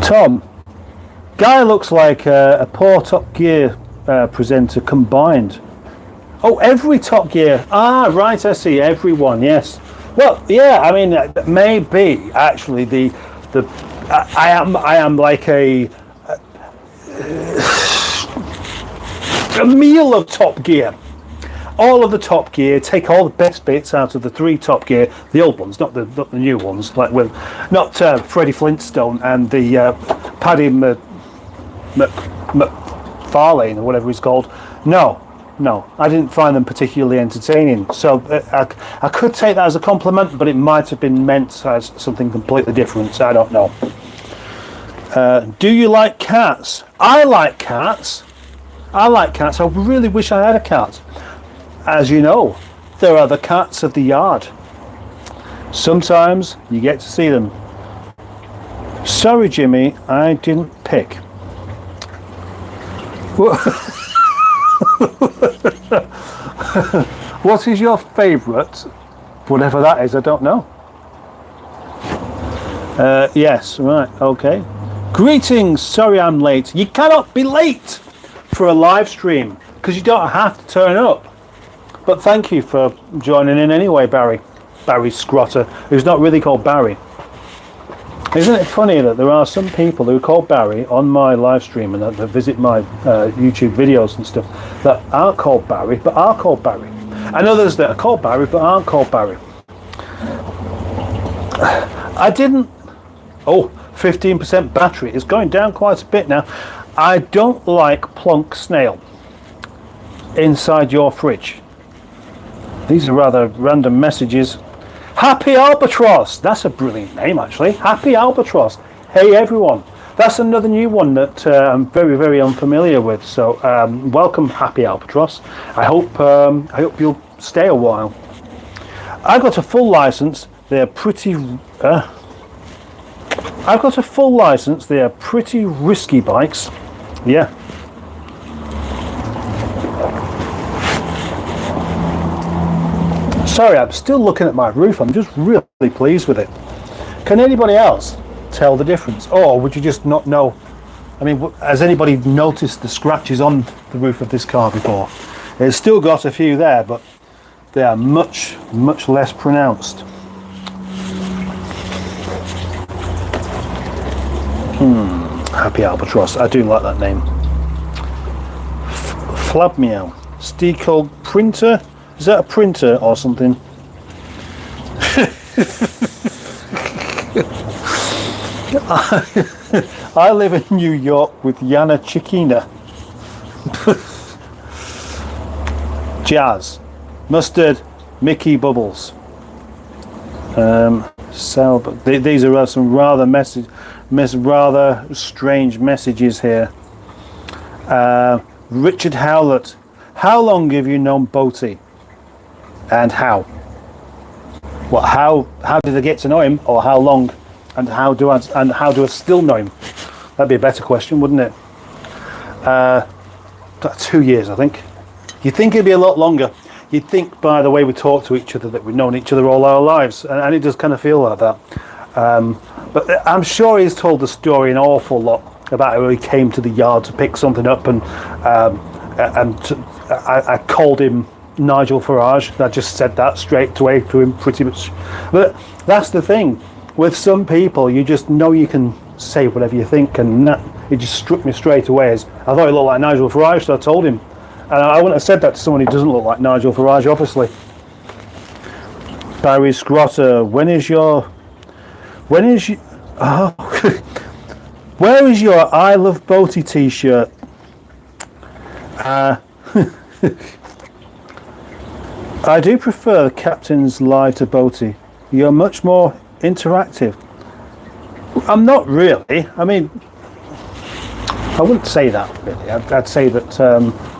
Tom, guy looks like a poor Top Gear presenter combined. Oh, every Top Gear. Ah, right, I see. Everyone, yes. Well, yeah. I mean, maybe actually I am like a meal of Top Gear. All of the Top Gear, take all the best bits out of the 3 Top Gear, the old ones, not the new ones, like with not Freddie Flintstone and the Paddy McFarlane or whatever he's called. No, I didn't find them particularly entertaining. So I could take that as a compliment, but it might have been meant as something completely different. So I don't know. Do you like cats? I like cats. I really wish I had a cat. As you know, there are the cats of the yard. Sometimes you get to see them. Sorry, Jimmy, I didn't pick. What is your favourite? Whatever that is, I don't know. Yes, right, okay. Greetings, sorry I'm late. You cannot be late for a live stream because you don't have to turn up. But thank you for joining in anyway, Barry Scrotter, who's not really called Barry. Isn't it funny that there are some people who are called Barry on my live stream and that visit my YouTube videos and stuff that aren't called Barry, but are called Barry. And others that are called Barry, but aren't called Barry. I didn't. Oh, 15% battery. It's going down quite a bit now. I don't like plonk snail inside your fridge. These are rather random messages. Happy Albatross. That's a brilliant name, actually. Happy Albatross. Hey, everyone. That's another new one that I'm very, very unfamiliar with. So, welcome, Happy Albatross. I hope you'll stay a while. I got a full license. They're pretty. I've got a full license. They are pretty risky bikes. Yeah. Sorry, I'm still looking at my roof. I'm just really pleased with it. Can anybody else tell the difference? Or would you just not know? I mean, has anybody noticed the scratches on the roof of this car before? It's still got a few there, but they are much, much less pronounced. Happy Albatross. I do like that name. Flab Meow. Steecold Printer. Is that a printer or something? I live in New York with Yana Chiquina. Jazz. Mustard. Mickey Bubbles. These are some rather strange messages here. Richard Howlett. How long have you known Boaty? And how? What? How did I get to know him, or how long? And how do I still know him? That'd be a better question, wouldn't it? 2 years, I think. You'd think it'd be a lot longer. You'd think by the way we talk to each other that we've known each other all our lives, and it does kind of feel like that. But I'm sure he's told the story an awful lot about how he came to the yard to pick something up, and I called him Nigel Farage. I just said that straight away to him, pretty much. But that's the thing. With some people, you just know you can say whatever you think, and it just struck me straight away as I thought he looked like Nigel Farage, so I told him. And I wouldn't have said that to someone who doesn't look like Nigel Farage, obviously. Barry Scrotter, where is your I Love Boaty t-shirt? I do prefer the captain's lie to Boaty. You're much more interactive. I'm not really. I mean, I wouldn't say that really. I'd say that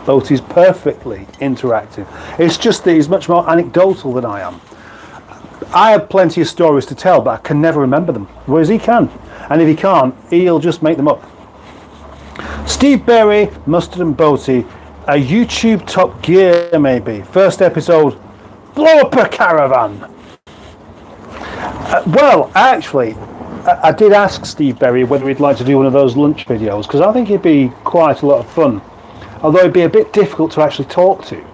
Boaty's perfectly interactive. It's just that he's much more anecdotal than I am. I have plenty of stories to tell, but I can never remember them, whereas he can. And if he can't, he'll just make them up. Steve Berry, Mustard and Boaty, a YouTube Top Gear maybe. First episode, blow up a caravan. Well, actually, I did ask Steve Berry whether he'd like to do one of those lunch videos, because I think it'd be quite a lot of fun. Although it'd be a bit difficult to actually talk to.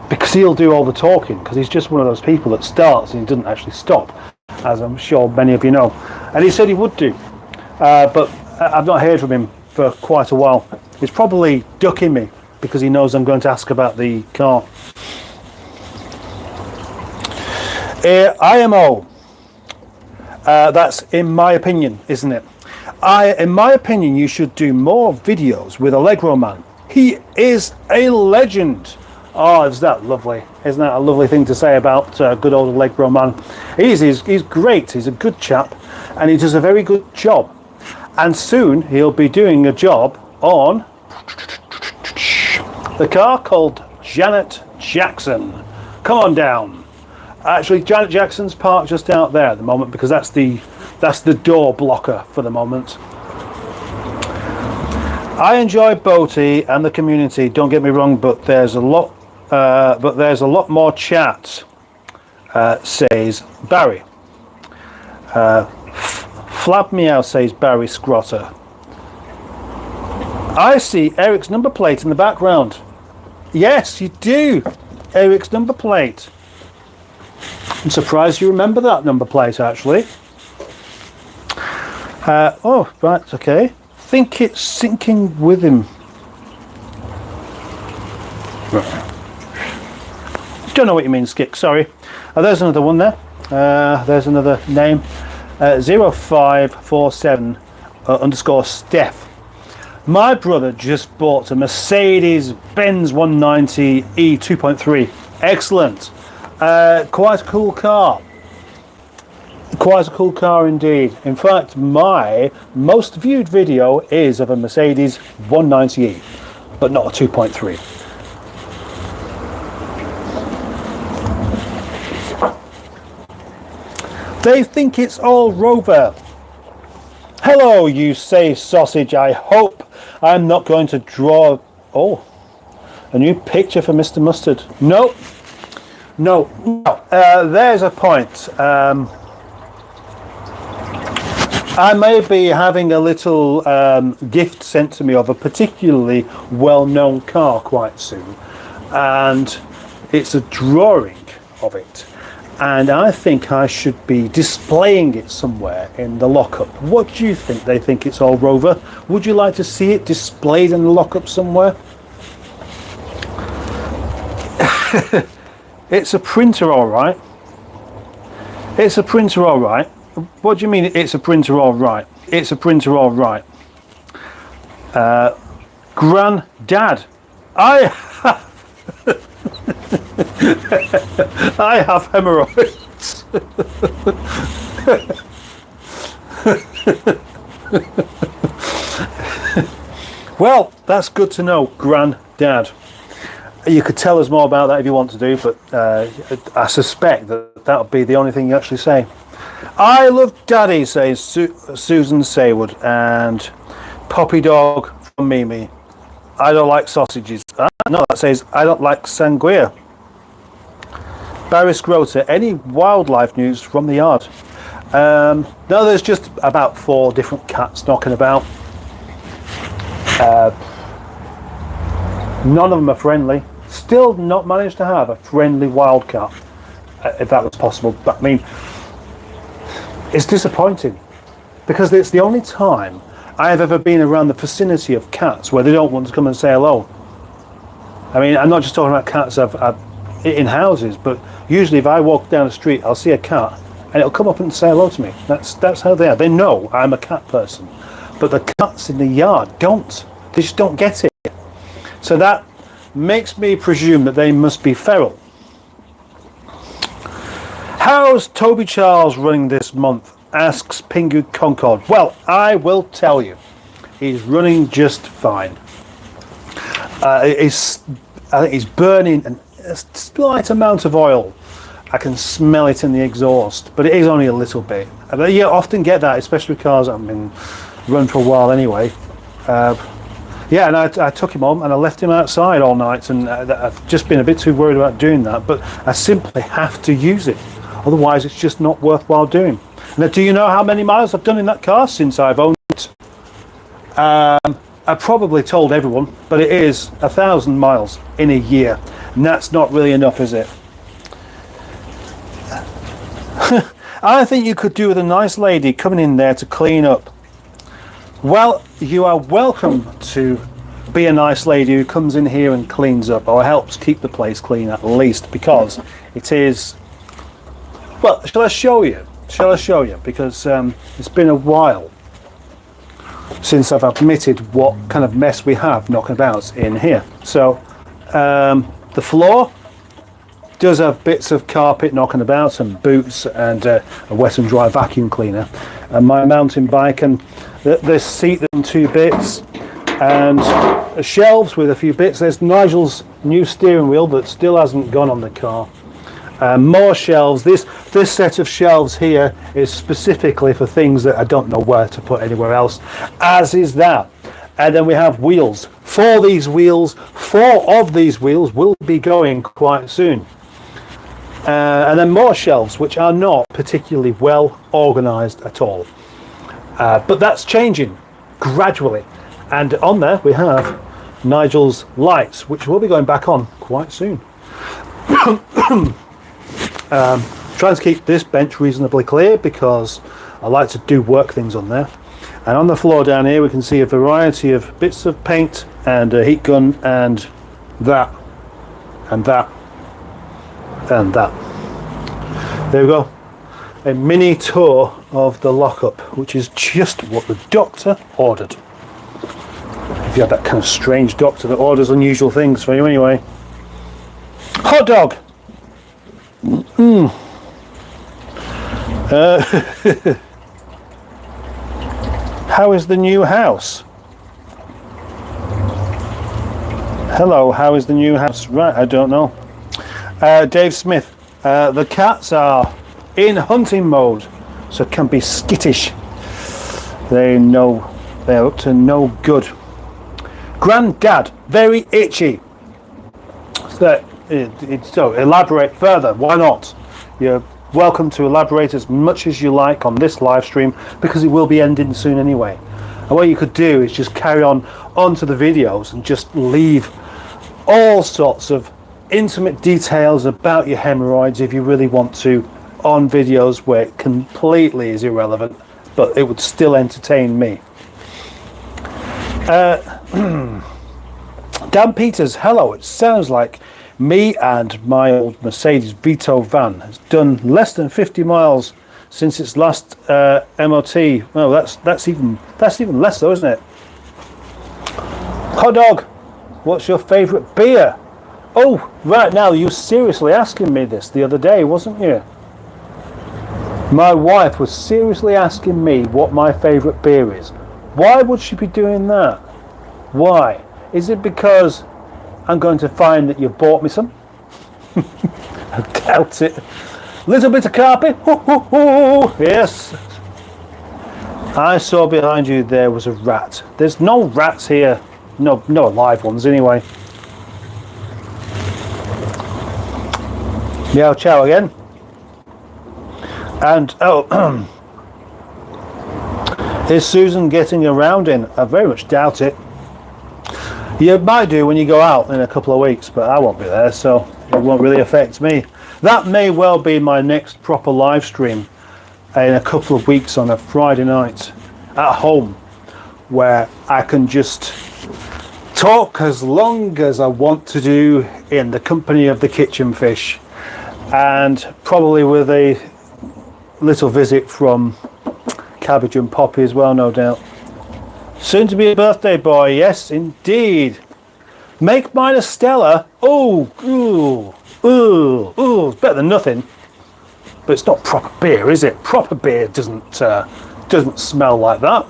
Because he'll do all the talking, because he's just one of those people that starts and he doesn't actually stop, as I'm sure many of you know. And he said he would do, but I've not heard from him for quite a while. He's probably ducking me because he knows I'm going to ask about the car. IMO. That's in my opinion, isn't it? In my opinion, you should do more videos with Allegro Man. He is a legend. Oh, is that lovely? Isn't that a lovely thing to say about good old Allegro Man? He's great. He's a good chap, and he does a very good job. And soon he'll be doing a job on the car called Janet Jackson. Come on down. Actually, Janet Jackson's parked just out there at the moment because that's the door blocker for the moment. I enjoy Boaty and the community. Don't get me wrong, but there's a lot more chat. Says Barry. Flab Meow, says Barry Scrotter. I see Eric's number plate in the background. Yes, you do. Eric's number plate. I'm surprised you remember that number plate, actually. Oh, right, okay. Think it's sinking with him. Don't know what you mean, Skik, sorry. Oh, there's another one there. There's another name. 0547 underscore Steph. My brother just bought a Mercedes-Benz 190 E 2.3. Excellent. Quite a cool car. Quite a cool car indeed. In fact, my most viewed video is of a Mercedes 190E, but not a 2.3. They think it's all Rover. Hello, you say sausage. I hope I'm not going to draw... Oh, a new picture for Mr. Mustard. No. There's a point. I may be having a little gift sent to me of a particularly well-known car quite soon. And it's a drawing of it. And I think I should be displaying it somewhere in the lockup. What do you think? They think it's all Rover. Would you like to see it displayed in the lockup somewhere? It's a printer, all right. It's a printer, all right. What do you mean it's a printer, all right? It's a printer, all right. Granddad, I have hemorrhoids. Well, that's good to know, Granddad. You could tell us more about that if you want to do, but I suspect that that'll be the only thing you actually say. I love Daddy, says Susan Saywood, and Poppy Dog from Mimi. I don't like sausages. No, that says I don't like sangria. Barry Scroter, any wildlife news from the yard? No, there's just about 4 different cats knocking about. None of them are friendly. Still not managed to have a friendly wild cat, if that was possible. But I mean, it's disappointing because it's the only time I have ever been around the vicinity of cats where they don't want to come and say hello. I mean, I'm not just talking about cats in houses, but usually if I walk down the street, I'll see a cat and it'll come up and say hello to me. That's how they are. They know I'm a cat person, but the cats in the yard don't. They just don't get it. So that makes me presume that they must be feral. How's Toby Charles running this month? Asks Pingu Concord. Well, I will tell you, he's running just fine. I think he's burning a slight amount of oil. I can smell it in the exhaust, but it is only a little bit. But you often get that, especially with cars that have been run for a while anyway. Yeah, and I took him on and I left him outside all night, and I've just been a bit too worried about doing that, but I simply have to use it. Otherwise, it's just not worthwhile doing. Now, do you know how many miles I've done in that car since I've owned it? I probably told everyone, but it is 1,000 miles in a year, and that's not really enough, is it? I think you could do with a nice lady coming in there to clean up. Well, you are welcome to be a nice lady who comes in here and cleans up, or helps keep the place clean at least, because it is... Well, shall I show you? Shall I show you? Because it's been a while since I've admitted what kind of mess we have knocking about in here. So, the floor does have bits of carpet knocking about, and boots, and a wet and dry vacuum cleaner. And my mountain bike, and this seat in 2 bits, and shelves with a few bits. There's Nigel's new steering wheel that still hasn't gone on the car. More shelves. This set of shelves here is specifically for things that I don't know where to put anywhere else, as is that. And then we have wheels. 4 of these wheels will be going quite soon. And then more shelves, which are not particularly well organised at all. But that's changing gradually. And on there we have Nigel's lights, which will be going back on quite soon. Trying to keep this bench reasonably clear because I like to do work things on there. And on the floor down here we can see a variety of bits of paint and a heat gun and that and that and that. There we go. a mini tour of the lockup, which is just what the doctor ordered. If you have that kind of strange doctor that orders unusual things for you anyway. Hot dog! How is the new house? Hello, how is the new house? Right, I don't know. Dave Smith, the cats are in hunting mode, so can be skittish. They know they're up to no good. Granddad, very itchy. So elaborate further, why not? You're welcome to elaborate as much as you like on this live stream, because it will be ending soon anyway. And what you could do is just carry on onto the videos and just leave all sorts of intimate details about your hemorrhoids if you really want to on videos where it completely is irrelevant, but it would still entertain me. Dan Peters, hello. It sounds like me and my old Mercedes Vito van has done less than 50 miles since its last MOT. Well, that's even less though, isn't it? Hot dog, what's your favourite beer? Oh, right, now you were seriously asking me this the other day, wasn't you? My wife was seriously asking me what my favourite beer is. Why would she be doing that? Why? Is it because I'm going to find that you bought me some? I doubt it. Little bit of carpet. Yes. I saw behind you there was a rat. There's no rats here. No live ones anyway. Meow chow again. And is Susan getting around in? I very much doubt it. You might do when you go out in a couple of weeks, but I won't be there, so it won't really affect me. That may well be my next proper live stream in a couple of weeks on a Friday night at home, where I can just talk as long as I want to do in the company of the kitchen fish, and probably with a little visit from Cabbage and Poppy as well, no doubt. Soon to be a birthday boy, yes indeed. Make mine a Stella. Oh, it's better than nothing. But it's not proper beer, is it? Proper beer doesn't smell like that.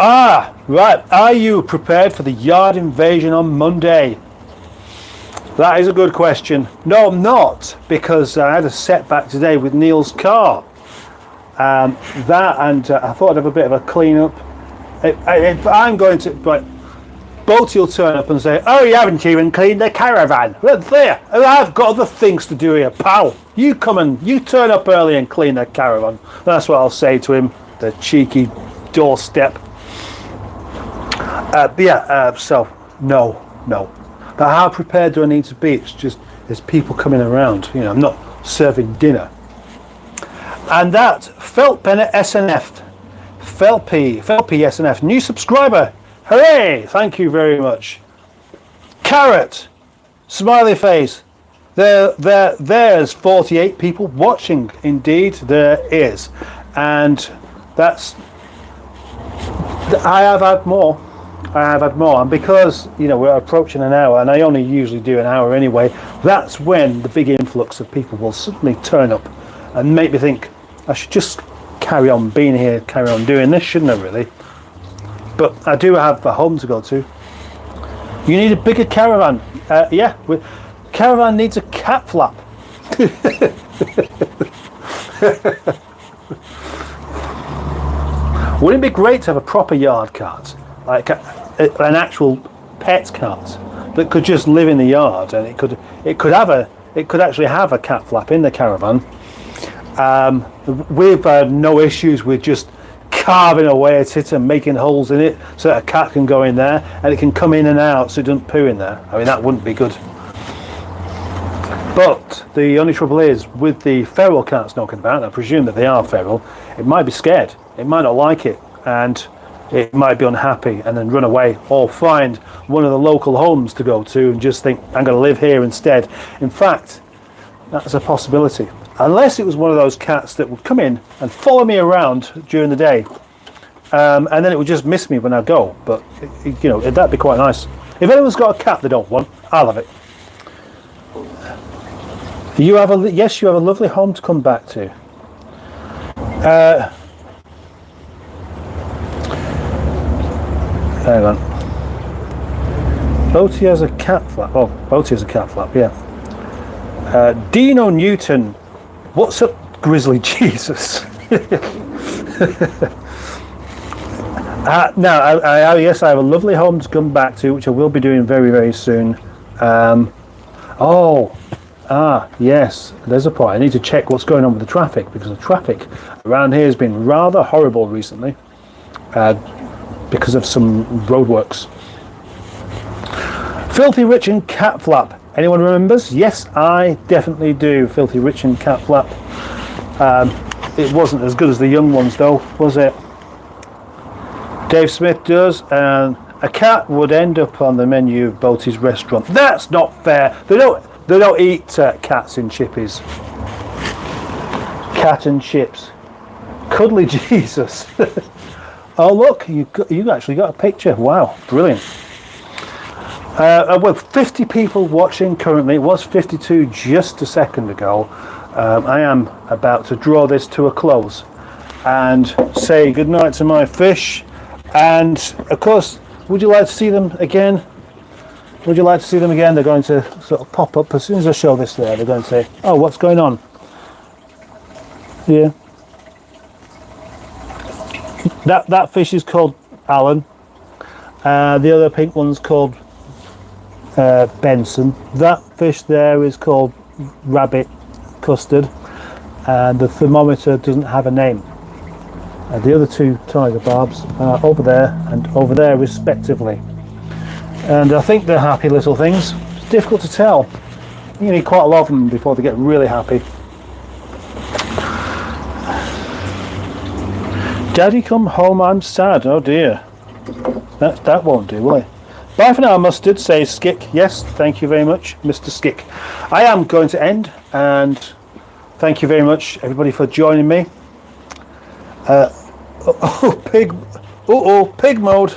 Ah, right. Are you prepared for the yard invasion on Monday? That is a good question. No, I'm not, because I had a setback today with Neil's car. I thought I'd have a bit of a clean up. If I'm going to, but Boaty will turn up and say, "Oh, you haven't even cleaned the caravan." Well, there, I've got other things to do here, pal. You turn up early and clean the caravan. That's what I'll say to him. The cheeky doorstep. So no. But how prepared do I need to be? It's just there's people coming around. You know, I'm not serving dinner. And that Feltpen SNF, Felpy SNF, new subscriber. Hooray! Thank you very much. Carrot, smiley face. There's 48 people watching. Indeed, there is, and that's. I have had more, and because we're approaching an hour, and I only usually do an hour anyway. That's when the big influx of people will suddenly turn up, and make me think I should just carry on being here, carry on doing this, shouldn't I really? But I do have a home to go to. You need a bigger caravan. Caravan needs a cat flap. Wouldn't it be great to have a proper yard cart, like an actual pet cart that could just live in the yard, and it could actually have a cat flap in the caravan. We've had no issues with just carving away at it and making holes in it so that a cat can go in there and it can come in and out so it doesn't poo in there. I mean, that wouldn't be good. But the only trouble is with the feral cats knocking about, and I presume that they are feral, it might be scared, it might not like it, and it might be unhappy and then run away, or find one of the local homes to go to and just think, I'm going to live here instead. In fact, That's a possibility. Unless it was one of those cats that would come in and follow me around during the day, and then it would just miss me when I go. But you know, that'd be quite nice. If anyone's got a cat they don't want, I'll have it. You have a yes. You have a lovely home to come back to. Hang on. Boaty has a cat flap. Oh, Boaty has a cat flap. Yeah. Dino Newton. What's up, Grizzly Jesus? Now, yes, I have a lovely home to come back to, which I will be doing very, very soon. Yes, there's a point. I need to check what's going on with the traffic, because the traffic around here has been rather horrible recently because of some roadworks. Filthy Rich and Cat Flap. Anyone remembers? Yes, I definitely do. Filthy Rich and Cat Flap. It wasn't as good as the young ones, though, was it? Dave Smith does, and a cat would end up on the menu of Boaty's restaurant. That's not fair. They don't eat cats in chippies. Cat and chips. Cuddly Jesus. Oh look, you actually got a picture. Wow, brilliant. Well, 50 people watching currently. It was 52 just a second ago. I am about to draw this to a close and say goodnight to my fish. And of course, would you like to see them again? Would you like to see them again? They're going to sort of pop up as soon as I show this there. They're going to say, "Oh, what's going on?" Yeah. That fish is called Alan. The other pink one's called Benson. That fish there is called Rabbit Custard. And the thermometer doesn't have a name. The other two tiger barbs are over there and over there respectively. And I think they're happy little things. It's difficult to tell. You need quite a lot of them before they get really happy. Daddy come home, I'm sad. Oh dear. That won't do, will it? Bye for now, Mustard, says Skick. Yes, thank you very much, Mr. Skick. I am going to end, and thank you very much, everybody, for joining me. Pig mode.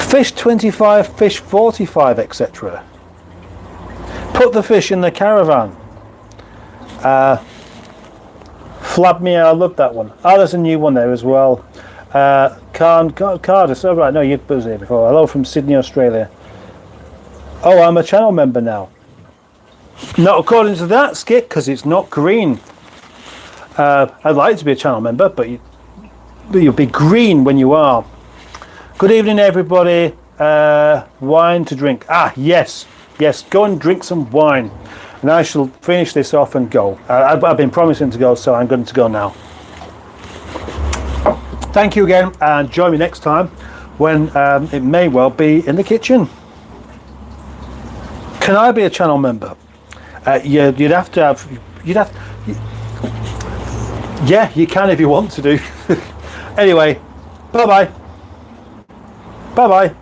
Fish 25, fish 45, etc. Put the fish in the caravan. Flab me, I love that one. Oh, there's a new one there as well. Cardiff, oh right, no, you've been here before. Hello from Sydney, Australia. Oh, I'm a channel member now. Not according to that, Skip, because it's not green. I'd like to be a channel member, but you'll be green when you are. Good evening, everybody. Wine to drink. Ah, yes, go and drink some wine. And I shall finish this off and go. I've been promising to go, so I'm going to go now. Thank you again, and join me next time when it may well be in the kitchen. Can I be a channel member? You'd have to have. Yeah, you can if you want to do. Anyway, bye bye.